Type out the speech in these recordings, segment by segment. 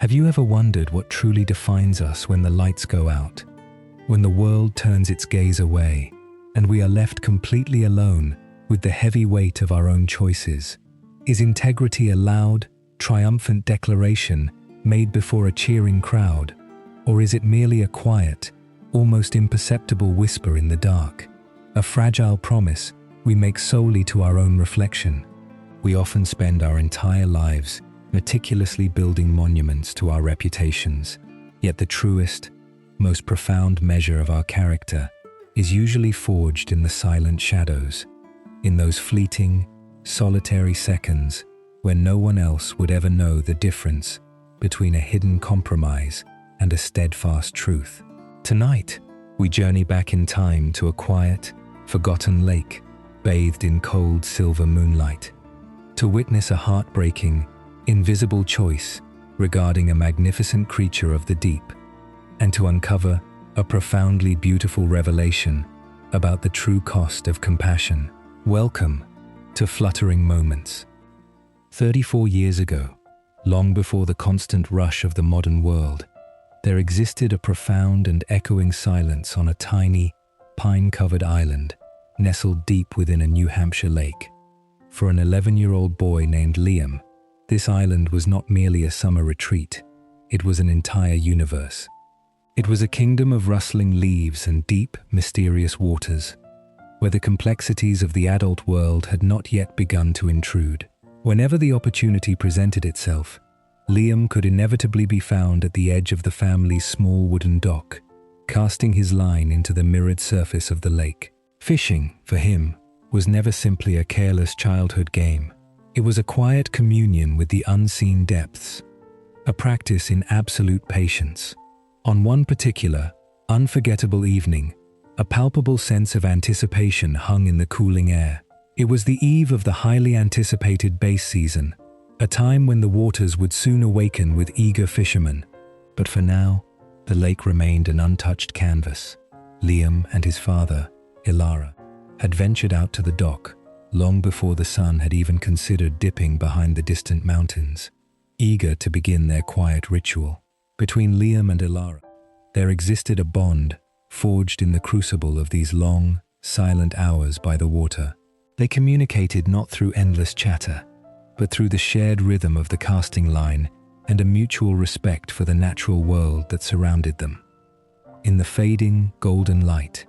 Have you ever wondered what truly defines us when the lights go out? When the world turns its gaze away, and we are left completely alone with the heavy weight of our own choices? Is integrity a loud, triumphant declaration made before a cheering crowd? Or is it merely a quiet, almost imperceptible whisper in the dark? A fragile promise we make solely to our own reflection. We often spend our entire lives meticulously building monuments to our reputations, yet the truest, most profound measure of our character is usually forged in the silent shadows, in those fleeting, solitary seconds when no one else would ever know the difference between a hidden compromise and a steadfast truth. Tonight, we journey back in time to a quiet, forgotten lake bathed in cold silver moonlight, to witness a heartbreaking, invisible choice regarding a magnificent creature of the deep, and to uncover a profoundly beautiful revelation about the true cost of compassion. Welcome to Fluttering Moments. 34 years ago, long before the constant rush of the modern world, there existed a profound and echoing silence on a tiny, pine-covered island nestled deep within a New Hampshire lake. For an 11-year-old boy named Liam, this island was not merely a summer retreat, it was an entire universe. It was a kingdom of rustling leaves and deep, mysterious waters, where the complexities of the adult world had not yet begun to intrude. Whenever the opportunity presented itself, Liam could inevitably be found at the edge of the family's small wooden dock, casting his line into the mirrored surface of the lake. Fishing, for him, was never simply a careless childhood game. It was a quiet communion with the unseen depths, a practice in absolute patience. On one particular, unforgettable evening, a palpable sense of anticipation hung in the cooling air. It was the eve of the highly anticipated bass season, a time when the waters would soon awaken with eager fishermen. But for now, the lake remained an untouched canvas. Liam and his father, Ilara, had ventured out to the dock long before the sun had even considered dipping behind the distant mountains, eager to begin their quiet ritual. Between Liam and Ilara, there existed a bond forged in the crucible of these long, silent hours by the water. They communicated not through endless chatter, but through the shared rhythm of the casting line and a mutual respect for the natural world that surrounded them. In the fading, golden light,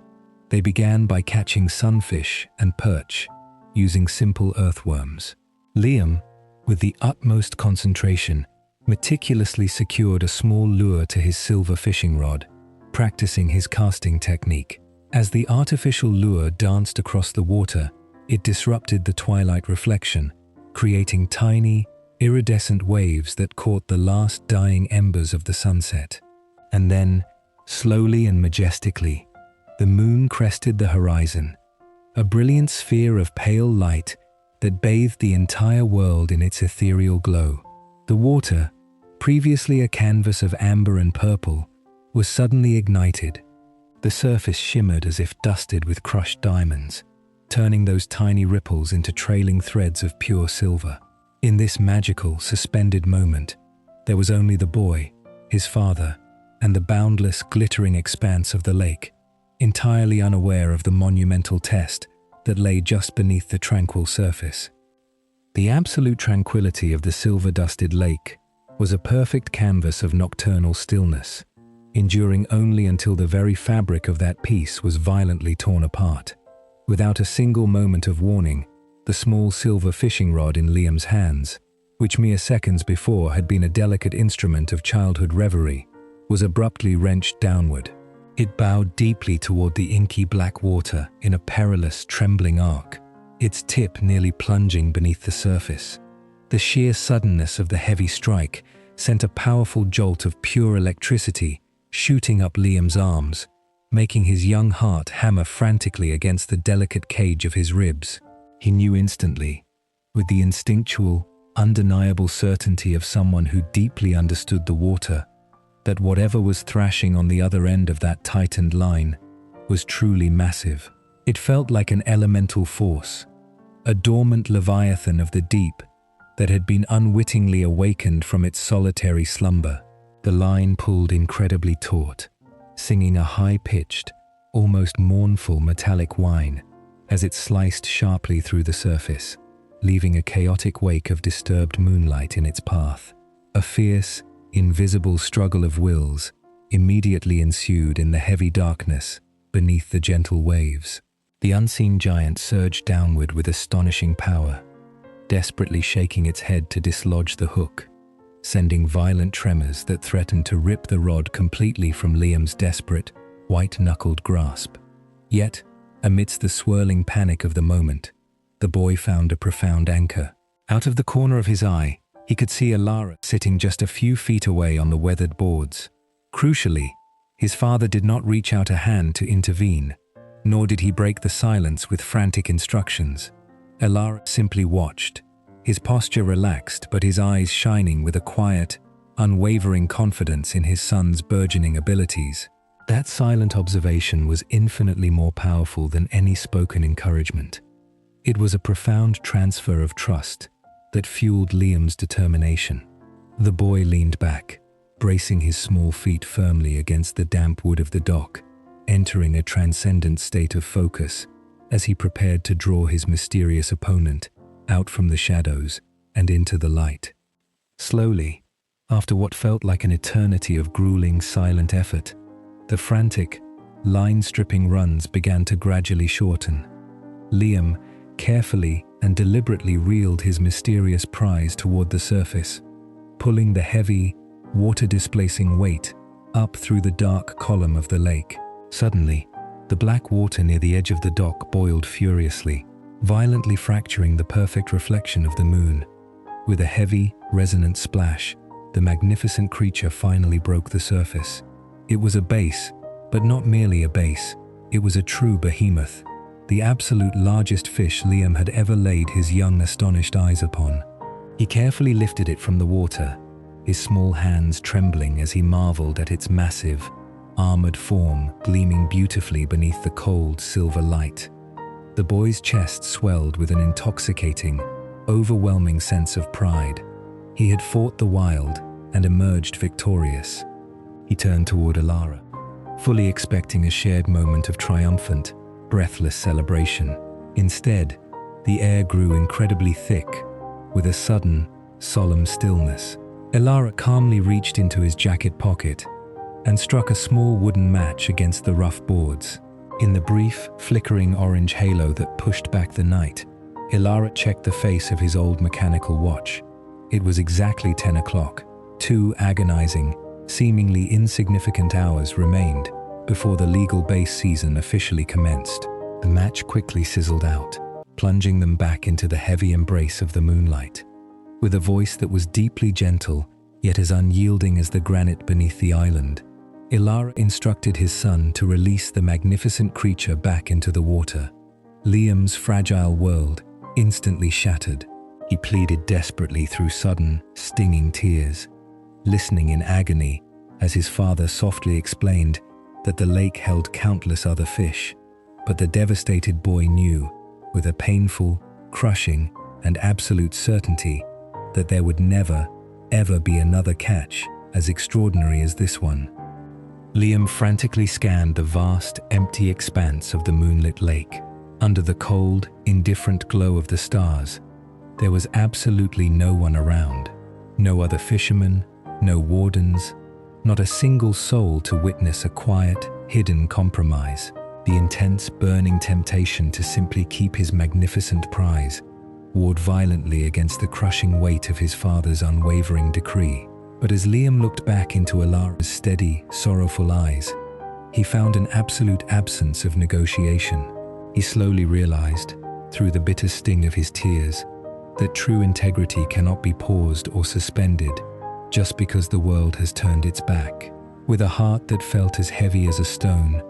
they began by catching sunfish and perch, using simple earthworms. Liam, with the utmost concentration, meticulously secured a small lure to his silver fishing rod, practicing his casting technique. As the artificial lure danced across the water, it disrupted the twilight reflection, creating tiny, iridescent waves that caught the last dying embers of the sunset. And then, slowly and majestically, the moon crested the horizon, a brilliant sphere of pale light that bathed the entire world in its ethereal glow. The water, previously a canvas of amber and purple, was suddenly ignited. The surface shimmered as if dusted with crushed diamonds, turning those tiny ripples into trailing threads of pure silver. In this magical, suspended moment, there was only the boy, his father, and the boundless, glittering expanse of the lake, entirely unaware of the monumental test that lay just beneath the tranquil surface. The absolute tranquility of the silver-dusted lake was a perfect canvas of nocturnal stillness, enduring only until the very fabric of that piece was violently torn apart. Without a single moment of warning, the small silver fishing rod in Liam's hands, which mere seconds before had been a delicate instrument of childhood reverie, was abruptly wrenched downward. It bowed deeply toward the inky black water in a perilous, trembling arc, its tip nearly plunging beneath the surface. The sheer suddenness of the heavy strike sent a powerful jolt of pure electricity shooting up Liam's arms, making his young heart hammer frantically against the delicate cage of his ribs. He knew instantly, with the instinctual, undeniable certainty of someone who deeply understood the water, that whatever was thrashing on the other end of that tightened line was truly massive. It felt like an elemental force, a dormant leviathan of the deep that had been unwittingly awakened from its solitary slumber. The line pulled incredibly taut, singing a high-pitched, almost mournful metallic whine as it sliced sharply through the surface, leaving a chaotic wake of disturbed moonlight in its path. A fierce, invisible struggle of wills immediately ensued in the heavy darkness beneath the gentle waves. The unseen giant surged downward with astonishing power, desperately shaking its head to dislodge the hook, sending violent tremors that threatened to rip the rod completely from Liam's desperate, white-knuckled grasp. Yet, amidst the swirling panic of the moment, the boy found a profound anchor. Out of the corner of his eye, he could see Alara sitting just a few feet away on the weathered boards. Crucially, his father did not reach out a hand to intervene, nor did he break the silence with frantic instructions. Alara simply watched, his posture relaxed but his eyes shining with a quiet, unwavering confidence in his son's burgeoning abilities. That silent observation was infinitely more powerful than any spoken encouragement. It was a profound transfer of trust that fueled Liam's determination. The boy leaned back, bracing his small feet firmly against the damp wood of the dock, entering a transcendent state of focus as he prepared to draw his mysterious opponent out from the shadows and into the light. Slowly, after what felt like an eternity of grueling, silent effort, the frantic, line-stripping runs began to gradually shorten. Liam carefully and deliberately reeled his mysterious prize toward the surface, pulling the heavy, water-displacing weight up through the dark column of the lake. Suddenly, the black water near the edge of the dock boiled furiously, violently fracturing the perfect reflection of the moon. With a heavy, resonant splash, the magnificent creature finally broke the surface. It was a base, but not merely a base. It was a true behemoth, the absolute largest fish Liam had ever laid his young, astonished eyes upon. He carefully lifted it from the water, his small hands trembling as he marveled at its massive, armored form gleaming beautifully beneath the cold, silver light. The boy's chest swelled with an intoxicating, overwhelming sense of pride. He had fought the wild and emerged victorious. He turned toward Alara, fully expecting a shared moment of triumphant, breathless celebration. Instead, the air grew incredibly thick, with a sudden, solemn stillness. Alara calmly reached into his jacket pocket and struck a small wooden match against the rough boards. In the brief, flickering orange halo that pushed back the night, Alara checked the face of his old mechanical watch. It was exactly 10 o'clock. 2 agonizing, seemingly insignificant hours remained before the legal base season officially commenced. The match quickly sizzled out, plunging them back into the heavy embrace of the moonlight. With a voice that was deeply gentle, yet as unyielding as the granite beneath the island, Alara instructed his son to release the magnificent creature back into the water. Liam's fragile world instantly shattered. He pleaded desperately through sudden, stinging tears, listening in agony as his father softly explained that the lake held countless other fish. But the devastated boy knew, with a painful, crushing, and absolute certainty, that there would never, ever be another catch as extraordinary as this one. Liam frantically scanned the vast, empty expanse of the moonlit lake. Under the cold, indifferent glow of the stars, there was absolutely no one around. No other fishermen, no wardens, not a single soul to witness a quiet, hidden compromise. The intense, burning temptation to simply keep his magnificent prize warred violently against the crushing weight of his father's unwavering decree. But as Liam looked back into Alara's steady, sorrowful eyes, he found an absolute absence of negotiation. He slowly realized, through the bitter sting of his tears, that true integrity cannot be paused or suspended just because the world has turned its back. With a heart that felt as heavy as a stone,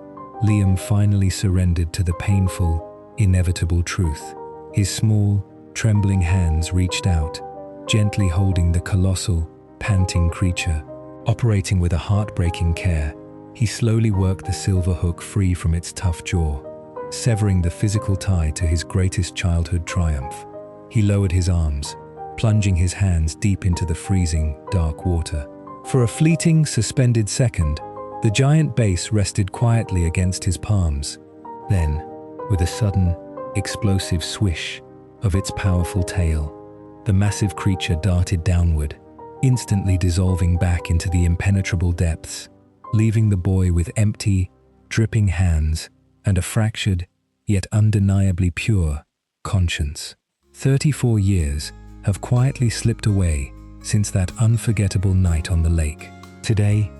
Liam finally surrendered to the painful, inevitable truth. His small, trembling hands reached out, gently holding the colossal, panting creature. Operating with a heartbreaking care, he slowly worked the silver hook free from its tough jaw, severing the physical tie to his greatest childhood triumph. He lowered his arms, plunging his hands deep into the freezing, dark water. For a fleeting, suspended second, the giant bass rested quietly against his palms. Then, with a sudden, explosive swish of its powerful tail, the massive creature darted downward, instantly dissolving back into the impenetrable depths, leaving the boy with empty, dripping hands and a fractured, yet undeniably pure, conscience. 34 years have quietly slipped away since that unforgettable night on the lake. Today,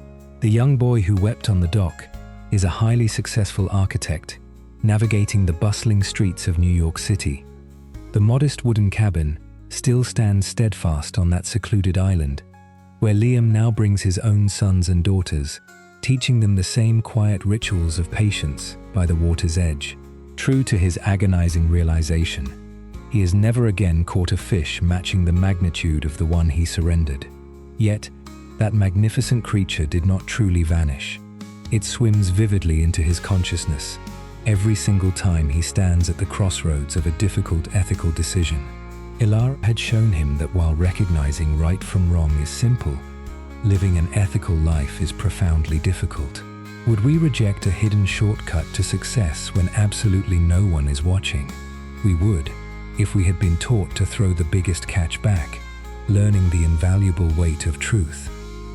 the young boy who wept on the dock is a highly successful architect, navigating the bustling streets of New York City. The modest wooden cabin still stands steadfast on that secluded island, where Liam now brings his own sons and daughters, teaching them the same quiet rituals of patience by the water's edge. True to his agonizing realization, he has never again caught a fish matching the magnitude of the one he surrendered. Yet, that magnificent creature did not truly vanish. It swims vividly into his consciousness every single time he stands at the crossroads of a difficult ethical decision. Ilar had shown him that while recognizing right from wrong is simple, living an ethical life is profoundly difficult. Would we reject a hidden shortcut to success when absolutely no one is watching? We would, if we had been taught to throw the biggest catch back, learning the invaluable weight of truth.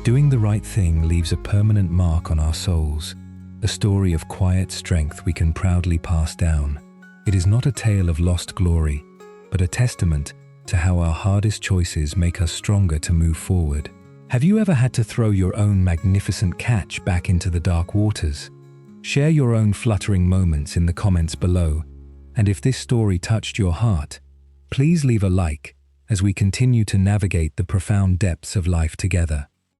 Doing the right thing leaves a permanent mark on our souls, a story of quiet strength we can proudly pass down. It is not a tale of lost glory, but a testament to how our hardest choices make us stronger to move forward. Have you ever had to throw your own magnificent catch back into the dark waters? Share your own fluttering moments in the comments below, and if this story touched your heart, please leave a like as we continue to navigate the profound depths of life together.